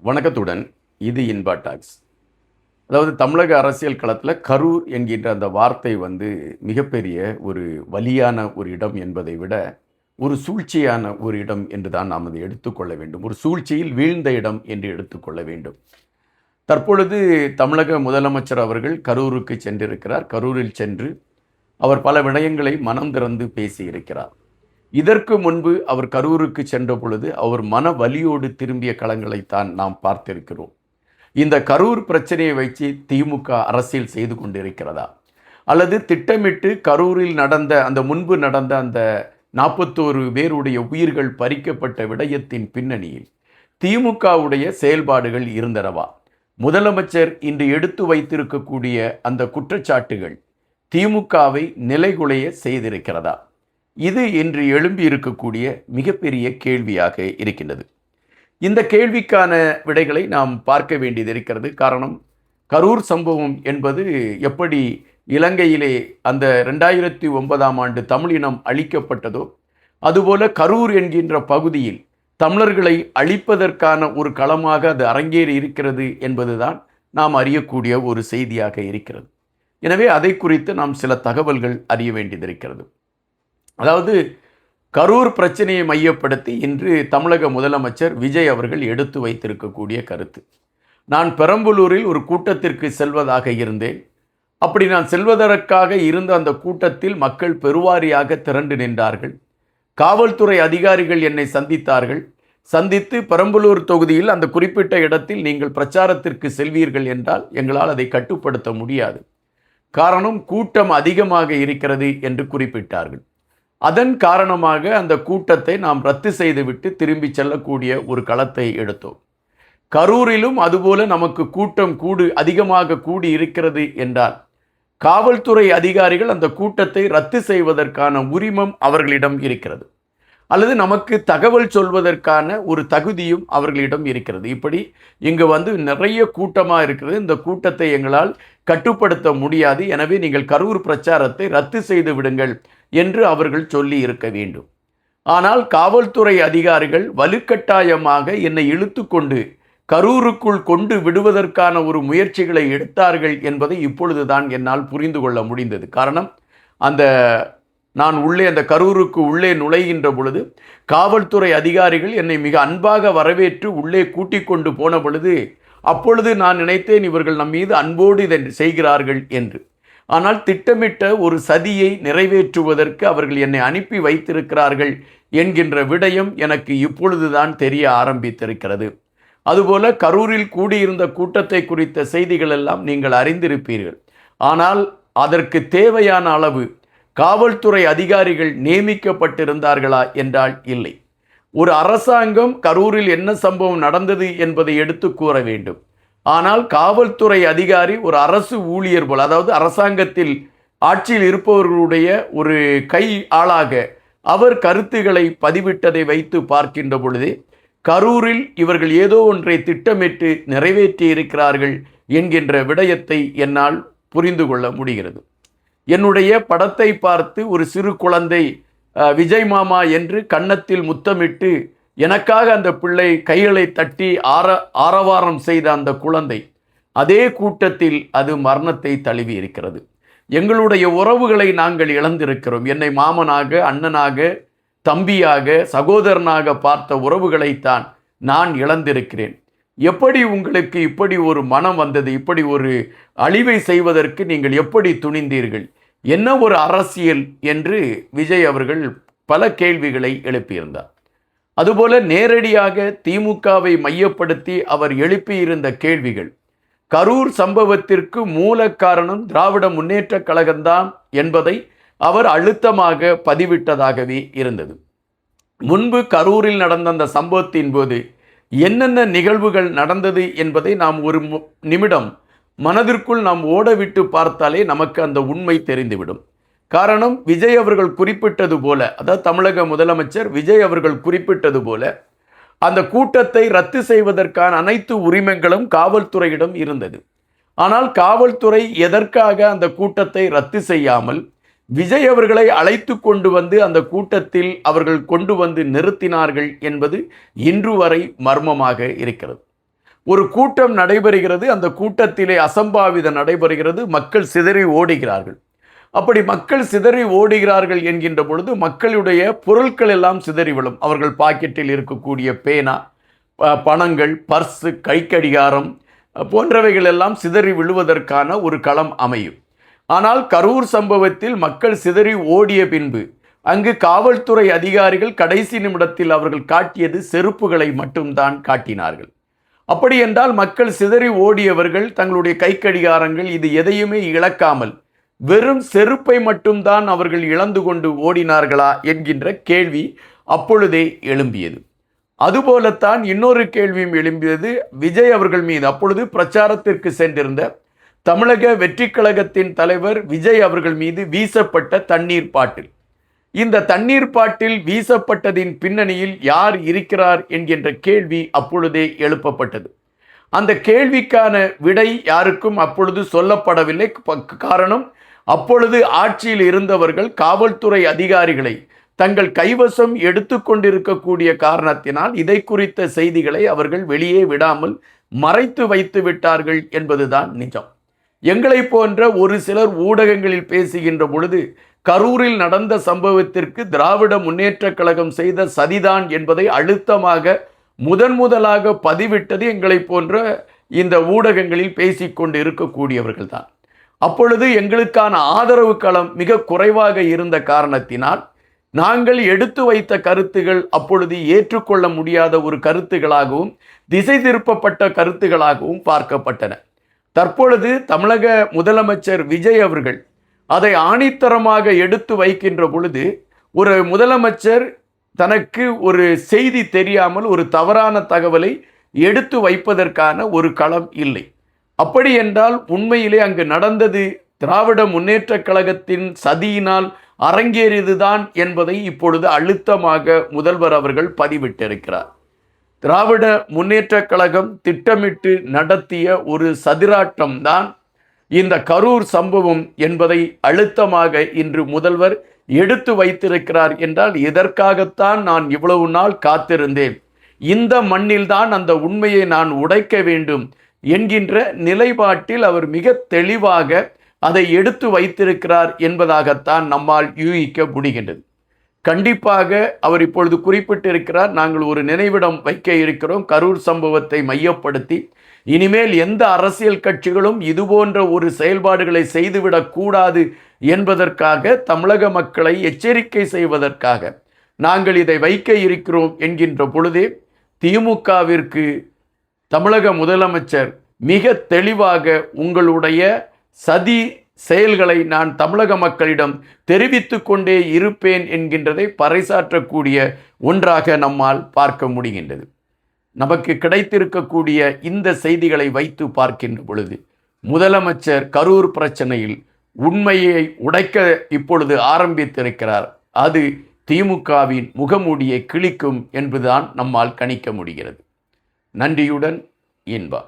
வணக்கத்துடன் இது இன்பா டாக்ஸ். அதாவது தமிழக அரசியல் களத்தில் கரூர் என்கின்ற அந்த வார்த்தை மிகப்பெரிய ஒரு வலியான ஒரு இடம் என்பதை விட ஒரு சூழ்ச்சியான ஒரு இடம் என்று தான் நாம் அதை எடுத்துக்கொள்ள வேண்டும். ஒரு சூழ்ச்சியில் வீழ்ந்த இடம் என்று எடுத்துக்கொள்ள வேண்டும். தற்பொழுது தமிழக முதலமைச்சர் அவர்கள் கரூருக்கு சென்றிருக்கிறார். கரூரில் சென்று அவர் பல விடயங்களை மனம் திறந்து பேசியிருக்கிறார். இதற்கு முன்பு அவர் கரூருக்கு சென்ற பொழுது அவர் மன வலியோடு திரும்பிய களங்களைத்தான் நாம் பார்த்திருக்கிறோம். இந்த கரூர் பிரச்சனையை வைத்து திமுக அரசியல் செய்து கொண்டிருக்கிறதா, அல்லது திட்டமிட்டு கரூரில் முன்பு நடந்த அந்த 41 பேருடைய உயிர்கள் பறிக்கப்பட்ட விடயத்தின் பின்னணியில் திமுகவுடைய செயல்பாடுகள் இருந்தனவா? முதலமைச்சர் இன்று எடுத்து வைத்திருக்கக்கூடிய அந்த குற்றச்சாட்டுகள் திமுகவை நிலைகுலைய செய்திருக்கிறதா? இது இன்று எழும்பி இருக்கக்கூடிய மிகப்பெரிய கேள்வியாக இருக்கின்றது. இந்த கேள்விக்கான விடைகளை நாம் பார்க்க வேண்டியது இருக்கிறது. காரணம், கரூர் சம்பவம் என்பது எப்படி இலங்கையிலே அந்த 2009ஆம் ஆண்டு தமிழினம் அழிக்கப்பட்டதோ, அதுபோல கரூர் என்கின்ற பகுதியில் தமிழர்களை அழிப்பதற்கான ஒரு களமாக அது அரங்கேறி இருக்கிறது என்பதுதான் நாம் அறியக்கூடிய ஒரு செய்தியாக இருக்கிறது. எனவே அதை குறித்து நாம் சில தகவல்கள் அறிய வேண்டியது இருக்கிறது. அதாவது கரூர் பிரச்சனையை மையப்படுத்தி இன்று தமிழக முதலமைச்சர் விஜய் அவர்கள் எடுத்து வைத்திருக்கக்கூடிய கருத்து. நான் பெரம்பலூரில் ஒரு கூட்டத்திற்கு செல்வதாக இருந்தேன். அப்படி நான் செல்வதற்காக இருந்த அந்த கூட்டத்தில் மக்கள் பெருவாரியாக திரண்டு நின்றார்கள். காவல்துறை அதிகாரிகள் என்னை சந்தித்து பெரம்பலூர் தொகுதியில் அந்த குறிப்பிட்ட இடத்தில் நீங்கள் பிரச்சாரத்திற்கு செல்வீர்கள் என்றால் எங்களால் அதை கட்டுப்படுத்த முடியாது. காரணம், கூட்டம் அதிகமாக இருக்கிறது என்று குறிப்பிட்டார்கள். அதன் காரணமாக அந்த கூட்டத்தை நாம் ரத்து செய்துவிட்டு திரும்பி செல்லக்கூடிய ஒரு களத்தை எடுத்தோம். கரூரிலும் அதுபோல நமக்கு கூட்டம் அதிகமாக கூடி இருக்கிறது என்றால் காவல்துறை அதிகாரிகள் அந்த கூட்டத்தை ரத்து செய்வதற்கான உரிமம் அவர்களிடம் இருக்கிறது, அல்லது நமக்கு தகவல் சொல்வதற்கான ஒரு தகுதியும் அவர்களிடம் இருக்கிறது. இப்படி இங்கு நிறைய கூட்டமாக இருக்கிறது, இந்த கூட்டத்தை எங்களால் கட்டுப்படுத்த முடியாது, எனவே நீங்கள் கரூர் பிரச்சாரத்தை ரத்து செய்து விடுங்கள் என்று அவர்கள் சொல்லி இருக்க வேண்டும். ஆனால் காவல்துறை அதிகாரிகள் வலுக்கட்டாயமாக என்னை இழுத்து கொண்டு கரூருக்குள் கொண்டு விடுவதற்கான ஒரு முயற்சிகளை எடுத்தார்கள் என்பதை இப்பொழுதுதான் என்னால் புரிந்து கொள்ள முடிந்தது. காரணம், நான் அந்த கரூருக்கு உள்ளே நுழைகின்ற பொழுது காவல்துறை அதிகாரிகள் என்னை மிக அன்பாக வரவேற்று உள்ளே கூட்டிக் கொண்டு போன பொழுது அப்பொழுது நான் நினைத்தேன், இவர்கள் நம் மீது அன்போடு இதை செய்கிறார்கள் என்று. ஆனால் திட்டமிட்ட ஒரு சதியை நிறைவேற்றுவதற்கு அவர்கள் என்னை அனுப்பி வைத்திருக்கிறார்கள் என்கின்ற விடயம் எனக்கு இப்பொழுதுதான் தெரிய ஆரம்பித்திருக்கிறது. அதுபோல கரூரில் கூடியிருந்த கூட்டத்தை குறித்த செய்திகள் எல்லாம் நீங்கள் அறிந்திருப்பீர்கள். ஆனால் அதற்கு தேவையான அளவு காவல்துறை அதிகாரிகள் நியமிக்கப்பட்டிருந்தார்களா என்றால் இல்லை. ஒரு அரசாங்கம் கரூரில் என்ன சம்பவம் நடந்தது என்பதை எடுத்து கூற வேண்டும். ஆனால் காவல்துறை அதிகாரி ஒரு அரசு ஊழியர் போல், அதாவது அரசாங்கத்தில் ஆட்சியில் இருப்பவர்களுடைய ஒரு கை ஆளாக அவர் கருத்துக்களை பதிவிட்டதை வைத்து பார்க்கின்ற பொழுதே கரூரில் இவர்கள் ஏதோ ஒன்றை திட்டமிட்டு நிறைவேற்றி இருக்கிறார்கள் என்கின்ற விடயத்தை என்னால் புரிந்து கொள்ள முடிகிறது. என்னுடைய படத்தை பார்த்து ஒரு சிறு குழந்தை விஜய் மாமா என்று கன்னத்தில் முத்தமிட்டு எனக்காக அந்த பிள்ளை கைகளை தட்டி ஆரவாரம் செய்த அந்த குழந்தை அதே கூட்டத்தில் அது மரணத்தை தழுவி இருக்கிறது. எங்களுடைய உறவுகளை நாங்கள் இழந்திருக்கிறோம். என்னை மாமனாக, அண்ணனாக, தம்பியாக, சகோதரனாக பார்த்த உறவுகளைத்தான் நான் இழந்திருக்கிறேன். எப்படி உங்களுக்கு இப்படி ஒரு மனம் வந்தது? இப்படி ஒரு அழிவை செய்வதற்கு நீங்கள் எப்படி துணிந்தீர்கள்? என்ன ஒரு அரசியல் என்று விஜய் அவர்கள் பல கேள்விகளை எழுப்பியிருந்தார். அதுபோல நேரடியாக திமுகவை மையப்படுத்தி அவர் எழுப்பியிருந்த கேள்விகள், கரூர் சம்பவத்திற்கு மூல காரணம் திராவிட முன்னேற்ற கழகம்தான் என்பதை அவர் அழுத்தமாக பதிவிட்டதாகவே இருந்தது. முன்பு கரூரில் நடந்த அந்த சம்பவத்தின் போது என்னென்ன நிகழ்வுகள் நடந்தது என்பதை நாம் ஒரு நிமிடம் மனதிற்குள் நாம் ஓடவிட்டு பார்த்தாலே நமக்கு அந்த உண்மை தெரிந்துவிடும். காரணம், விஜய் அவர்கள் குறிப்பிட்டது போல, அதாவது தமிழக முதலமைச்சர் விஜய் அவர்கள் குறிப்பிட்டது போல, அந்த கூட்டத்தை ரத்து செய்வதற்கான அனைத்து உரிமைகளும் காவல்துறையிடம் இருந்தது. ஆனால் காவல்துறை எதற்காக அந்த கூட்டத்தை ரத்து செய்யாமல் விஜய் அவர்களை அழைத்து கொண்டு வந்து அந்த கூட்டத்தில் அவர்கள் கொண்டு வந்து நிறுத்தினார்கள் என்பது இன்று வரை மர்மமாக இருக்கிறது. ஒரு கூட்டம் நடைபெறுகிறது, அந்த கூட்டத்திலே அசம்பாவிதம் நடைபெறுகிறது, மக்கள் சிதறி ஓடுகிறார்கள். அப்படி மக்கள் சிதறி ஓடுகிறார்கள் என்கின்ற பொழுது மக்களுடைய பொருட்கள் எல்லாம் சிதறி விழும். அவர்கள் பாக்கெட்டில் இருக்கக்கூடிய பேனா, பணங்கள், பர்ஸு, கைக்கடிகாரம் போன்றவைகள் எல்லாம் சிதறி விழுவதற்கான ஒரு களம் அமையும். ஆனால் கரூர் சம்பவத்தில் மக்கள் சிதறி ஓடிய பின்பு அங்கு காவல்துறை அதிகாரிகள் கடைசி நிமிடத்தில் அவர்கள் காட்டியது செருப்புகளை மட்டும்தான் காட்டினார்கள். அப்படி என்றால் மக்கள் சிதறி ஓடியவர்கள் தங்களுடைய கைக்கடிகாரங்கள் இது எதையுமே இழக்காமல் வெறும் செருப்பை மட்டும்தான் அவர்கள் இழந்து கொண்டு ஓடினார்களா என்கின்ற கேள்வி அப்பொழுதே எழும்பியது. அதுபோலத்தான் இன்னொரு கேள்வியும் எழும்பியது விஜய் அவர்கள் மீது. அப்பொழுது பிரச்சாரத்திற்கு சென்றிருந்த தமிழக வெற்றி கழகத்தின் தலைவர் விஜய் அவர்கள் மீது வீசப்பட்ட தண்ணீர் பாட்டில். இந்த தண்ணீர் பாட்டில் வீசப்பட்டதின் பின்னணியில் யார் இருக்கிறார் என்கின்ற கேள்வி அப்பொழுதே எழுப்பப்பட்டது. அந்த கேள்விக்கான விடை யாருக்கும் அப்பொழுது சொல்லப்படவில்லை. காரணம், அப்பொழுது ஆட்சியில் இருந்தவர்கள் காவல்துறை அதிகாரிகளை தங்கள் கைவசம் எடுத்துக்கொண்டிருக்கக்கூடிய காரணத்தினால் இதை குறித்த செய்திகளை அவர்கள் வெளியே விடாமல் மறைத்து வைத்து விட்டார்கள் என்பதுதான் நிஜம். எங்களை போன்ற ஒரு சிலர் ஊடகங்களில் பேசுகின்ற பொழுது கரூரில் நடந்த சம்பவத்திற்கு திராவிட முன்னேற்ற கழகம் செய்த சதிதான் என்பதை அழுத்தமாக முதலாக பதிவிட்டது எங்களை போன்ற இந்த ஊடகங்களில் பேசிக்கொண்டு இருக்கக்கூடியவர்கள் தான். அப்பொழுது எங்களுக்கான ஆதரவு களம் மிக குறைவாக இருந்த காரணத்தினால் நாங்கள் எடுத்து வைத்த கருத்துகள் அப்பொழுது ஏற்றுக்கொள்ள முடியாத ஒரு கருத்துகளாகவும் திசை திருப்பப்பட்ட கருத்துகளாகவும் பார்க்கப்பட்டன. தற்பொழுது தமிழக முதலமைச்சர் விஜய் அவர்கள் அதை ஆணித்தரமாக எடுத்து வைக்கின்ற பொழுது ஒரு முதலமைச்சர் தனக்கு ஒரு செய்தி தெரியாமல் ஒரு தவறான தகவலை எடுத்து வைப்பதற்கான ஒரு களம் இல்லை. அப்படி என்றால் உண்மையிலே அங்கு நடந்தது திராவிட முன்னேற்ற கழகத்தின் சதியினால் அரங்கேறியதுதான் என்பதை இப்பொழுது அழுத்தமாக முதல்வர் அவர்கள் பதிவிட்டிருக்கிறார். திராவிட முன்னேற்ற கழகம் திட்டமிட்டு நடத்திய ஒரு சதிராட்டம் தான் இந்த கரூர் சம்பவம் என்பதை அழுத்தமாக இன்று முதல்வர் எடுத்து வைத்திருக்கிறார். என்றால் இதற்காகத்தான் நான் இவ்வளவு நாள் காத்திருந்தேன், இந்த மண்ணில்தான் அந்த உண்மையை நான் உடைக்க வேண்டும் என்கின்ற நிலைப்பாட்டில் அவர் மிக தெளிவாக அதை எடுத்து வைத்திருக்கிறார் என்பதாகத்தான் நம்மால் யூகிக்க முடிகின்றது. கண்டிப்பாக அவர் இப்பொழுது குறிப்பிட்டிருக்கிறார், நாங்கள் ஒரு நினைவிடம் வைக்க இருக்கிறோம் கரூர் சம்பவத்தை மையப்படுத்தி. இனிமேல் எந்த அரசியல் கட்சிகளும் இதுபோன்ற ஒரு செயல்பாடுகளை செய்துவிடக் கூடாது என்பதற்காக தமிழக மக்களை எச்சரிக்கை செய்வதற்காக நாங்கள் இதை வைக்க இருக்கிறோம் என்கின்ற பொழுதே திமுகவிற்கு தமிழக முதலமைச்சர் மிக தெளிவாக உங்களுடைய சதி செயல்களை நான் தமிழக மக்களிடம் தெரிவித்து கொண்டே இருப்பேன் என்கின்றதை பறைசாற்றக்கூடிய ஒன்றாக நம்மால் பார்க்க முடிகின்றது. நமக்கு கிடைத்திருக்கக்கூடிய இந்த செய்திகளை வைத்து பார்க்கின்ற பொழுது முதலமைச்சர் கரூர் பிரச்சனையில் உண்மையை உடைக்க இப்பொழுது ஆரம்பித்திருக்கிறார். அது திமுகவின் முகமூடியை கிழிக்கும் என்பதுதான் நம்மால் கணிக்க முடிகிறது. நன்றியுடன் இன்பா.